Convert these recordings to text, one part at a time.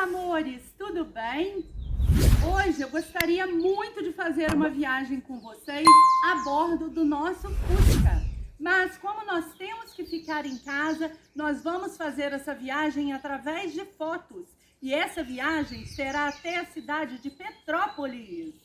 amores, tudo bem? Hoje eu gostaria muito de fazer uma viagem com vocês a bordo do nosso Fusca. Mas como nós temos que ficar em casa, nós vamos fazer essa viagem através de fotos. E essa viagem será até a cidade de Petrópolis.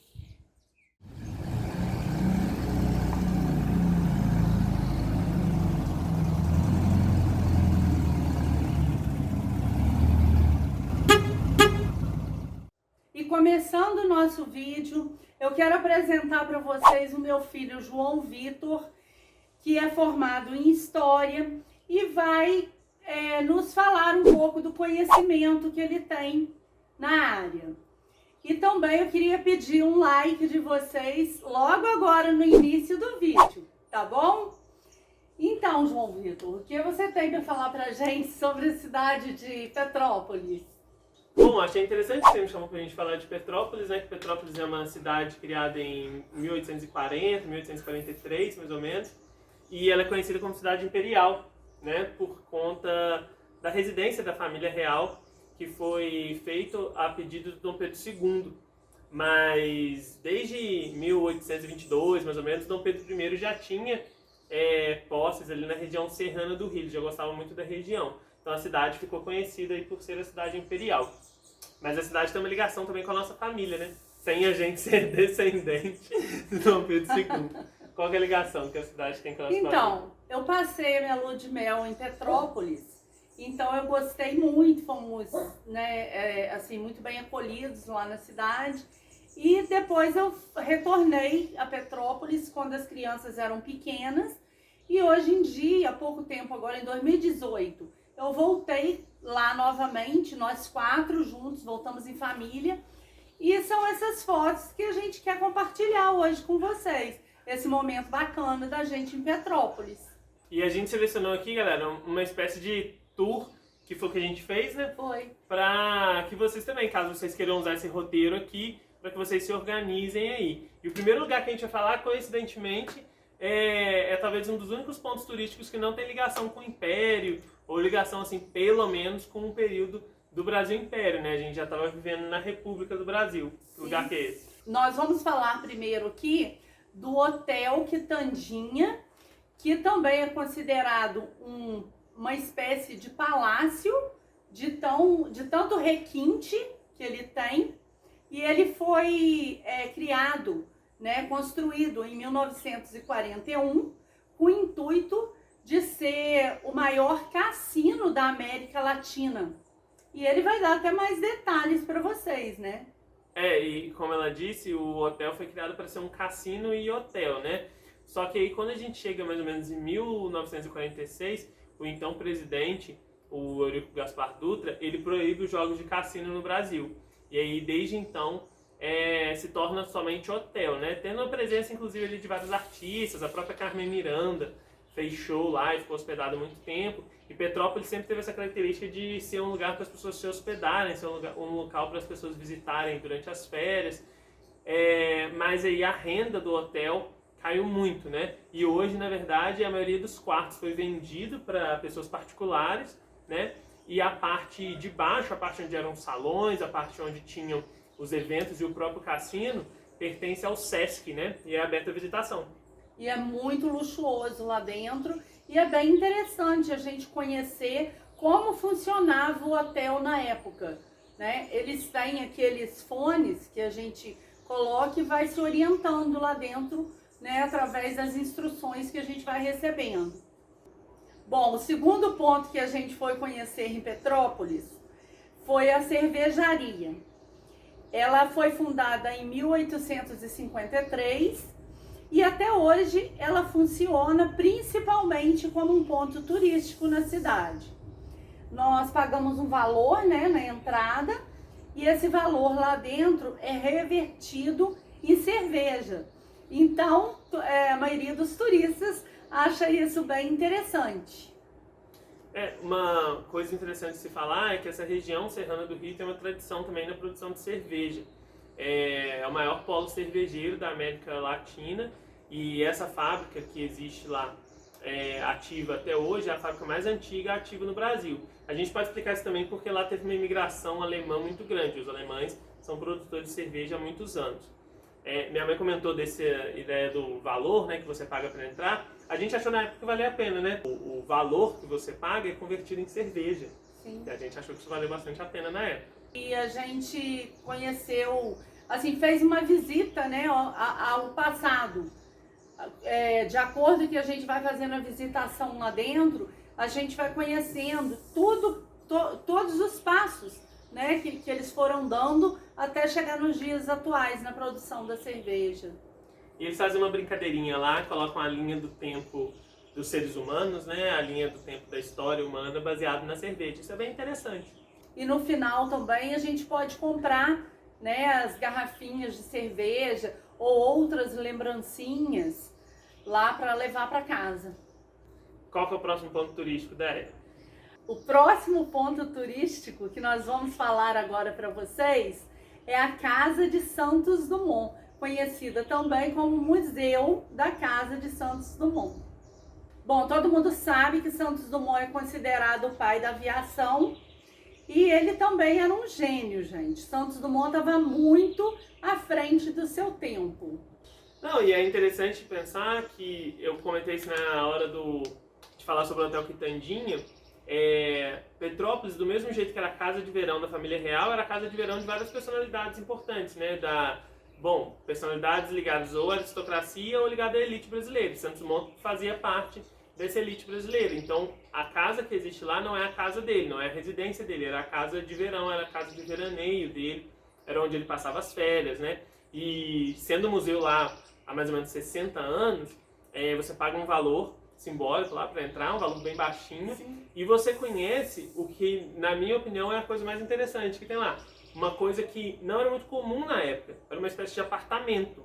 E começando o nosso vídeo, eu quero apresentar para vocês o meu filho João Vitor, que é formado em História e vai nos falar um pouco do conhecimento que ele tem na área. E também eu queria pedir um like de vocês logo agora no início do vídeo, tá bom? Então, João Vitor, o que você tem para falar para a gente sobre a cidade de Petrópolis? Bom, achei interessante que você me chamou para a gente falar de Petrópolis, né? Que Petrópolis é uma cidade criada em 1840, 1843, mais ou menos. E ela é conhecida como cidade imperial, né? Por conta da residência da família real, que foi feito a pedido de Dom Pedro II. Mas desde 1822, mais ou menos, Dom Pedro I já tinha posses ali na região serrana do Rio, ele já gostava muito da região. Então a cidade ficou conhecida aí por ser a cidade imperial. Mas a cidade tem uma ligação também com a nossa família, né? Sem a gente ser descendente de Dom Pedro II. Qual é a ligação que a cidade tem com a nossa família? Então, eu passei a minha lua de mel em Petrópolis, então eu gostei muito, fomos muito bem acolhidos lá na cidade. E depois eu retornei a Petrópolis quando as crianças eram pequenas. E hoje em dia, há pouco tempo agora, em 2018, eu voltei lá novamente, nós 4 juntos, voltamos em família. E são essas fotos que a gente quer compartilhar hoje com vocês. Esse momento bacana da gente em Petrópolis. E a gente selecionou aqui, galera, uma espécie de tour, que foi o que a gente fez, né? Foi. Para que vocês também, caso vocês queiram usar esse roteiro aqui, para que vocês se organizem aí. E o primeiro lugar que a gente vai falar, coincidentemente, é talvez um dos únicos pontos turísticos que não tem ligação com o Império, ou ligação, assim, pelo menos com o período do Brasil Império, né? A gente já estava vivendo na República do Brasil. Que lugar que é esse? Nós vamos falar primeiro aqui do Hotel Quitandinha, que também é considerado uma espécie de palácio de tanto requinte que ele tem. E ele foi criado, né, construído em 1941, com o intuito de ser o maior cassino da América Latina. E ele vai dar até mais detalhes para vocês, né? E como ela disse, o hotel foi criado para ser um cassino e hotel, né? Só que aí quando a gente chega mais ou menos em 1946, o então presidente, o Eurico Gaspar Dutra, ele proíbe os jogos de cassino no Brasil. E aí desde então se torna somente hotel, né? Tendo a presença inclusive ali de vários artistas, a própria Carmen Miranda fez show lá e ficou hospedada há muito tempo. E Petrópolis sempre teve essa característica de ser um lugar para as pessoas se hospedarem, ser um local para as pessoas visitarem durante as férias. Mas aí a renda do hotel caiu muito, né? E hoje, na verdade, a maioria dos quartos foi vendido para pessoas particulares, né? E a parte de baixo, a parte onde eram os salões, a parte onde tinham os eventos e o próprio cassino, pertence ao Sesc, né? E é aberto à visitação. E é muito luxuoso lá dentro. E é bem interessante a gente conhecer como funcionava o hotel na época, né? Eles têm aqueles fones que a gente coloca e vai se orientando lá dentro, né? Através das instruções que a gente vai recebendo. Bom, o segundo ponto que a gente foi conhecer em Petrópolis foi a cervejaria. Ela foi fundada em 1853 e até hoje ela funciona principalmente como um ponto turístico na cidade. Nós pagamos um valor, né, na entrada, e esse valor lá dentro é revertido em cerveja. Então, a maioria dos turistas acha isso bem interessante. Uma coisa interessante de se falar é que essa região serrana do Rio tem uma tradição também na produção de cerveja. É o maior polo cervejeiro da América Latina e essa fábrica que existe lá ativa até hoje, é a fábrica mais antiga ativa no Brasil. A gente pode explicar isso também porque lá teve uma imigração alemã muito grande. Os alemães são produtores de cerveja há muitos anos. Minha mãe comentou dessa ideia do valor, né, que você paga para entrar. A gente achou na época que valia a pena, né? O valor que você paga é convertido em cerveja. Sim. E a gente achou que isso valeu bastante a pena na época. E a gente conheceu, assim, fez uma visita, né, ao passado. De acordo com que a gente vai fazendo a visitação lá dentro, a gente vai conhecendo todos os passos, né, que eles foram dando até chegar nos dias atuais na produção da cerveja. E eles fazem uma brincadeirinha lá, colocam a linha do tempo dos seres humanos, né, a linha do tempo da história humana baseado na cerveja. Isso é bem interessante. E no final também a gente pode comprar, né, as garrafinhas de cerveja ou outras lembrancinhas lá para levar para casa. Qual que é o próximo ponto turístico da Érica? O próximo ponto turístico que nós vamos falar agora para vocês é a Casa de Santos Dumont, conhecida também como Museu da Casa de Santos Dumont. Bom, todo mundo sabe que Santos Dumont é considerado o pai da aviação e ele também era um gênio, gente. Santos Dumont estava muito à frente do seu tempo. Não, e é interessante pensar que eu comentei isso na hora de falar sobre o Hotel Quitandinha. Petrópolis, do mesmo jeito que era a casa de verão da família real, era a casa de verão de várias personalidades importantes, né? Personalidades ligadas ou à aristocracia ou ligadas à elite brasileira. Santos Dumont fazia parte dessa elite brasileira. Então, a casa que existe lá não é a casa dele, não é a residência dele, era a casa de verão, era a casa de veraneio dele, era onde ele passava as férias, né? E sendo o museu lá há mais ou menos 60 anos, você paga um valor simbólico lá para entrar, um valor bem baixinho. Sim. E você conhece o que, na minha opinião, é a coisa mais interessante que tem lá. Uma coisa que não era muito comum na época, era uma espécie de apartamento.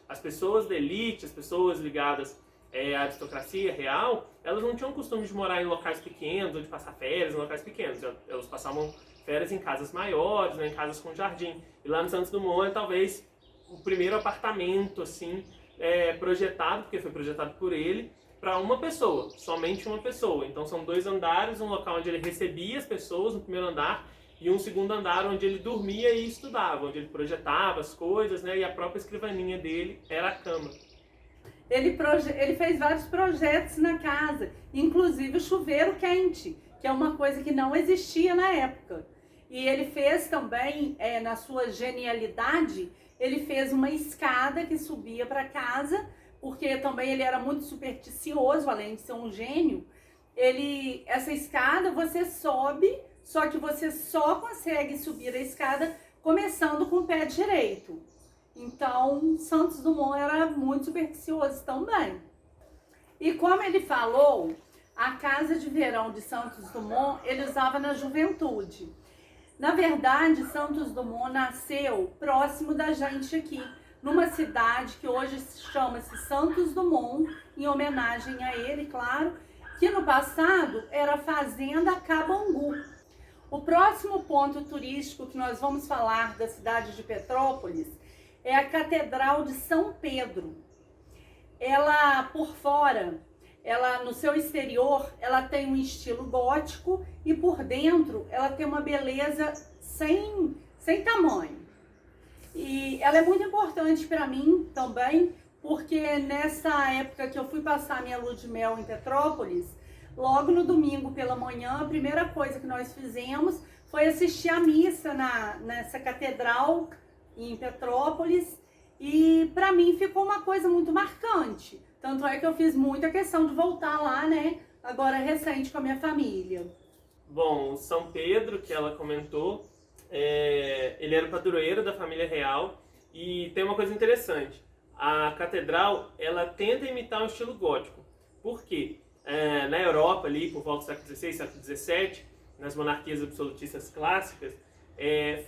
As pessoas da elite, as pessoas ligadas à aristocracia real, elas não tinham costume de morar em locais pequenos ou de passar férias em locais pequenos. Elas passavam férias em casas maiores, né, em casas com jardim. E lá no Santos Dumont é talvez o primeiro apartamento assim, projetado, porque foi projetado por ele, para uma pessoa, somente uma pessoa. Então são 2 andares, um local onde ele recebia as pessoas no primeiro andar e um segundo andar onde ele dormia e estudava, onde ele projetava as coisas, né, e a própria escrivaninha dele era a cama. Ele fez vários projetos na casa, inclusive o chuveiro quente, que é uma coisa que não existia na época. E ele fez também, na sua genialidade, ele fez uma escada que subia para casa, porque também ele era muito supersticioso, além de ser um gênio. Essa escada você sobe, só que você só consegue subir a escada começando com o pé direito. Então, Santos Dumont era muito supersticioso também. E como ele falou, a casa de verão de Santos Dumont ele usava na juventude. Na verdade, Santos Dumont nasceu próximo da gente aqui, numa cidade que hoje chama-se Santos Dumont, em homenagem a ele, claro, que no passado era Fazenda Cabangu. O próximo ponto turístico que nós vamos falar da cidade de Petrópolis é a Catedral de São Pedro. Ela, por fora, no seu exterior, ela tem um estilo gótico e por dentro ela tem uma beleza sem tamanho. E ela é muito importante para mim também, porque nessa época que eu fui passar minha lua de mel em Petrópolis, logo no domingo pela manhã, a primeira coisa que nós fizemos foi assistir a missa nessa catedral em Petrópolis, e para mim ficou uma coisa muito marcante. Tanto é que eu fiz muita questão de voltar lá, né, agora recente com a minha família. Bom, o São Pedro, que ela comentou, ele era o padroeiro da família real, e tem uma coisa interessante. A catedral, ela tenta imitar um estilo gótico. Por quê? Na Europa, ali, por volta do século XVI, século XVII, nas monarquias absolutistas clássicas,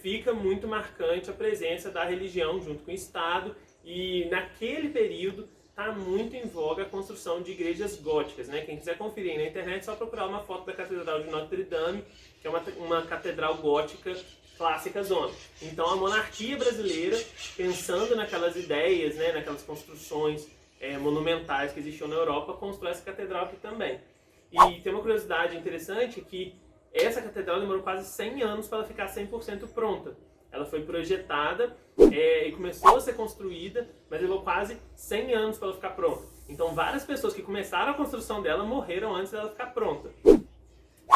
fica muito marcante a presença da religião junto com o Estado, e naquele período está muito em voga a construção de igrejas góticas, né? Quem quiser conferir aí na internet é só procurar uma foto da Catedral de Notre Dame, que é uma catedral gótica clássica zona. Então a monarquia brasileira, pensando naquelas ideias, né, naquelas construções monumentais que existiam na Europa, construiu essa catedral aqui também. E tem uma curiosidade interessante que essa catedral demorou quase 100 anos para ela ficar 100% pronta. Ela foi projetada e começou a ser construída, mas levou quase 100 anos para ela ficar pronta. Então várias pessoas que começaram a construção dela morreram antes dela ficar pronta.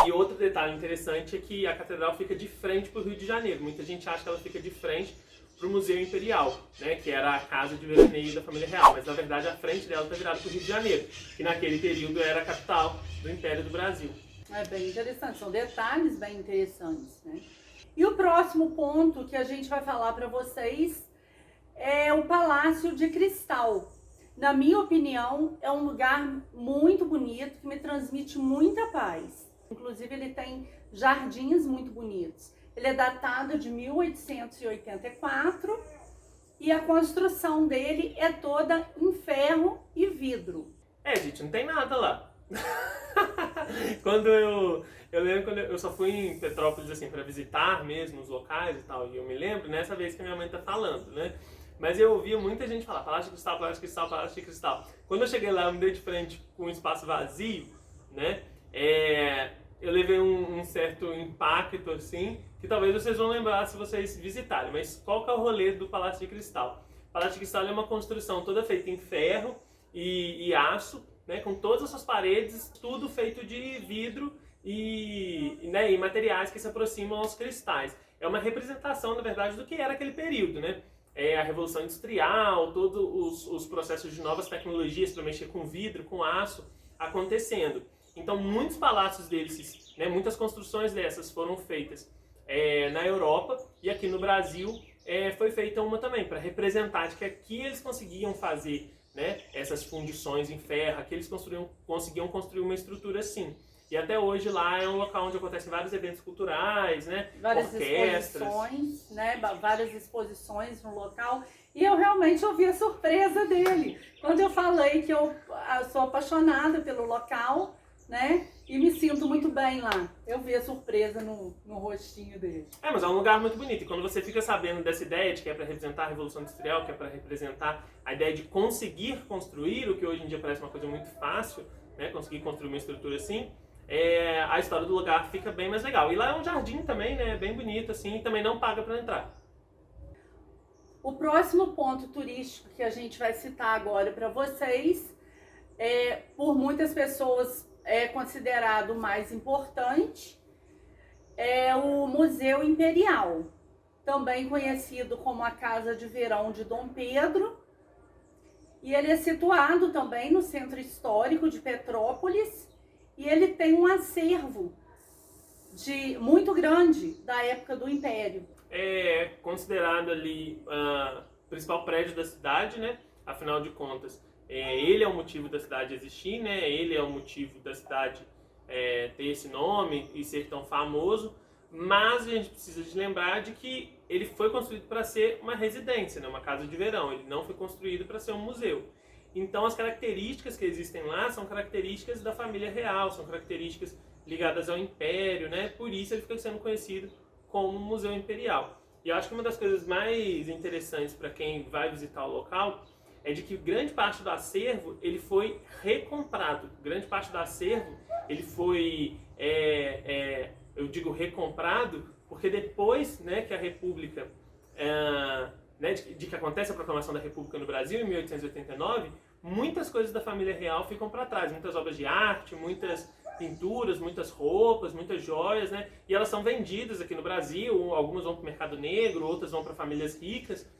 E outro detalhe interessante é que a catedral fica de frente para o Rio de Janeiro. Muita gente acha que ela fica de frente para o Museu Imperial, né, que era a casa de veraneio da família real, mas na verdade a frente dela está virada para o Rio de Janeiro, que naquele período era a capital do Império do Brasil. É bem interessante, são detalhes bem interessantes, né? E o próximo ponto que a gente vai falar para vocês é o Palácio de Cristal. Na minha opinião, é um lugar muito bonito, que me transmite muita paz. Inclusive, ele tem jardins muito bonitos. Ele é datado de 1884 e a construção dele é toda em ferro e vidro. Gente, não tem nada lá. Eu lembro quando eu só fui em Petrópolis assim para visitar mesmo os locais e tal, e eu me lembro nessa vez que a minha mãe tá falando, né? Mas eu ouvia muita gente falar Palácio de Cristal, Palácio de Cristal, Palácio de Cristal. Quando eu cheguei lá, eu me dei de frente com um espaço vazio, né? Eu levei um certo impacto assim, que talvez vocês vão lembrar se vocês visitarem. Mas qual que é o rolê do Palácio de Cristal? O Palácio de Cristal é uma construção toda feita em ferro e aço, né, com todas as suas paredes, tudo feito de vidro e materiais que se aproximam aos cristais. É uma representação, na verdade, do que era aquele período, né? A Revolução Industrial, todos os processos de novas tecnologias para mexer com vidro, com aço, acontecendo. Então, muitos palácios deles, né, muitas construções dessas foram feitas na Europa, e aqui no Brasil foi feita uma também, para representar de que aqui eles conseguiam fazer, né, essas fundições em ferro, aqui eles conseguiam construir uma estrutura assim. E até hoje lá é um local onde acontecem vários eventos culturais, né, várias orquestras. Exposições, né, várias exposições no local. E eu realmente ouvi a surpresa dele, quando eu falei que eu sou apaixonada pelo local, né, e me sinto muito bem lá. Eu vi a surpresa no rostinho dele. Mas é um lugar muito bonito. E quando você fica sabendo dessa ideia de que é para representar a Revolução Industrial, que é para representar a ideia de conseguir construir, o que hoje em dia parece uma coisa muito fácil, né, conseguir construir uma estrutura assim, a história do lugar fica bem mais legal. E lá é um jardim também, né, bem bonito assim, e também não paga para entrar. O próximo ponto turístico que a gente vai citar agora para vocês, por muitas pessoas é considerado o mais importante, é o Museu Imperial, também conhecido como a Casa de Verão de Dom Pedro, e ele é situado também no centro histórico de Petrópolis, e ele tem um acervo muito grande da época do Império. É considerado ali o principal prédio da cidade, né? Afinal de contas, ele é o motivo da cidade existir, né? Ele é o motivo da cidade ter esse nome e ser tão famoso, mas a gente precisa de lembrar de que ele foi construído para ser uma residência, né? Uma casa de verão, ele não foi construído para ser um museu. Então as características que existem lá são características da família real, são características ligadas ao Império, né? Por isso ele fica sendo conhecido como Museu Imperial. E eu acho que uma das coisas mais interessantes para quem vai visitar o local é de que grande parte do acervo ele foi recomprado. Grande parte do acervo ele foi, eu digo recomprado, porque depois, né, que a República, né, de que acontece a proclamação da República no Brasil em 1889, muitas coisas da família real ficam para trás. Muitas obras de arte, muitas pinturas, muitas roupas, muitas joias, né? E elas são vendidas aqui no Brasil, algumas vão para o mercado negro, outras vão para famílias ricas.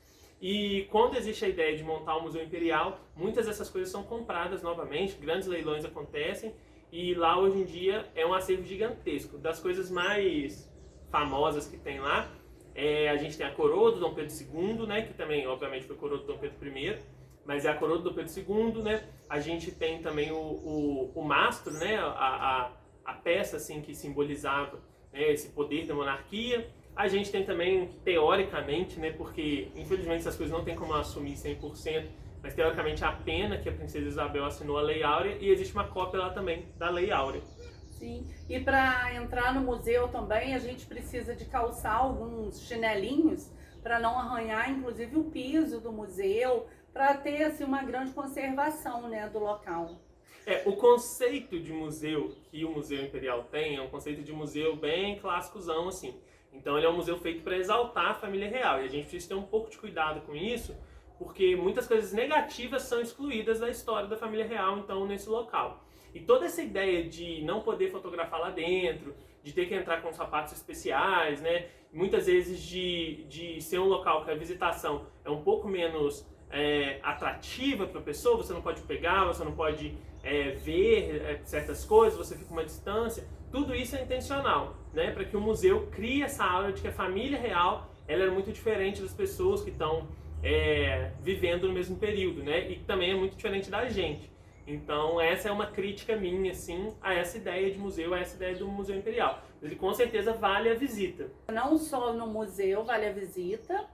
E quando existe a ideia de montar um museu imperial, muitas dessas coisas são compradas novamente, grandes leilões acontecem, e lá hoje em dia é um acervo gigantesco. Das coisas mais famosas que tem lá, a gente tem a coroa do Dom Pedro II, né? Que também, obviamente, foi coroa do Dom Pedro I, mas é a coroa do Dom Pedro II, né? A gente tem também o mastro, né? A peça assim, que simbolizava, né, esse poder da monarquia. A gente tem também, teoricamente, né, porque infelizmente essas coisas não tem como assumir 100%, mas teoricamente a pena que a princesa Isabel assinou a Lei Áurea, e existe uma cópia lá também da Lei Áurea. Sim, e para entrar no museu também a gente precisa de calçar alguns chinelinhos para não arranhar, inclusive, o piso do museu, para ter assim, uma grande conservação, né, do local. O conceito de museu que o Museu Imperial tem é um conceito de museu bem clássicozão, assim. Então ele é um museu feito para exaltar a família real, e a gente precisa ter um pouco de cuidado com isso, porque muitas coisas negativas são excluídas da história da família real, então, nesse local. E toda essa ideia de não poder fotografar lá dentro, de ter que entrar com sapatos especiais, né? Muitas vezes de ser um local que a visitação é um pouco menos atrativa para a pessoa, você não pode pegar, você não pode ver certas coisas, você fica uma distância. Tudo isso é intencional, né? Para que o museu crie essa aura de que a família real ela é muito diferente das pessoas que estão vivendo no mesmo período, né? E também é muito diferente da gente. Então essa é uma crítica minha, assim, a essa ideia de museu, a essa ideia do Museu Imperial. Ele com certeza vale a visita. Não só no museu vale a visita,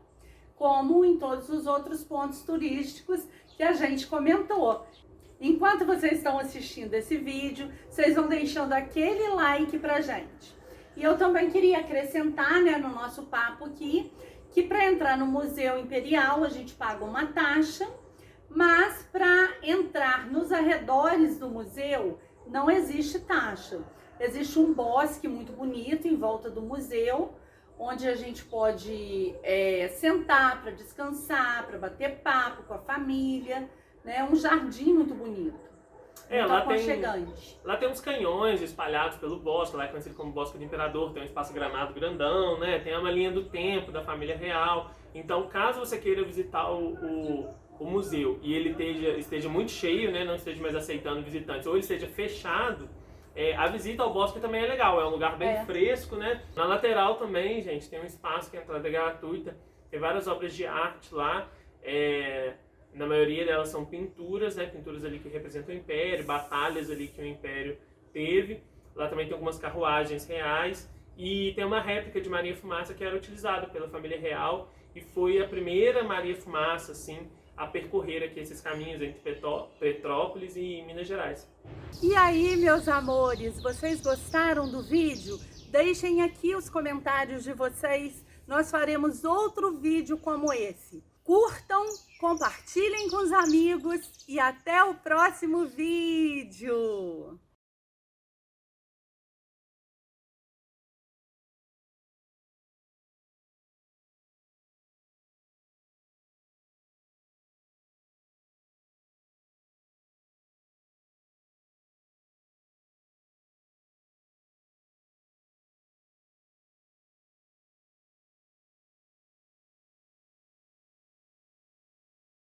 como em todos os outros pontos turísticos que a gente comentou. Enquanto vocês estão assistindo esse vídeo, vocês vão deixando aquele like pra gente. E eu também queria acrescentar, né, no nosso papo aqui, que para entrar no Museu Imperial a gente paga uma taxa, mas para entrar nos arredores do museu não existe taxa. Existe um bosque muito bonito em volta do museu, onde a gente pode sentar para descansar, para bater papo com a família, né? Um jardim muito bonito. Muito aconchegante. Lá tem uns canhões espalhados pelo bosque, lá é conhecido como Bosque do Imperador, tem um espaço gramado grandão, né? Tem uma linha do tempo da família real. Então, caso você queira visitar o museu e ele esteja muito cheio, né? Não esteja mais aceitando visitantes, ou ele esteja fechado, a visita ao bosque também é legal, é um lugar bem fresco, né? Na lateral também, gente, tem um espaço que a entrada é gratuita, tem várias obras de arte lá, na maioria delas são pinturas, né? Pinturas ali que representam o Império, batalhas ali que o Império teve. Lá também tem algumas carruagens reais e tem uma réplica de Maria Fumaça que era utilizada pela família real e foi a primeira Maria Fumaça, assim, a percorrer aqui esses caminhos entre Petrópolis e Minas Gerais. E aí, meus amores, vocês gostaram do vídeo? Deixem aqui os comentários de vocês, nós faremos outro vídeo como esse. Curtam, compartilhem com os amigos e até o próximo vídeo!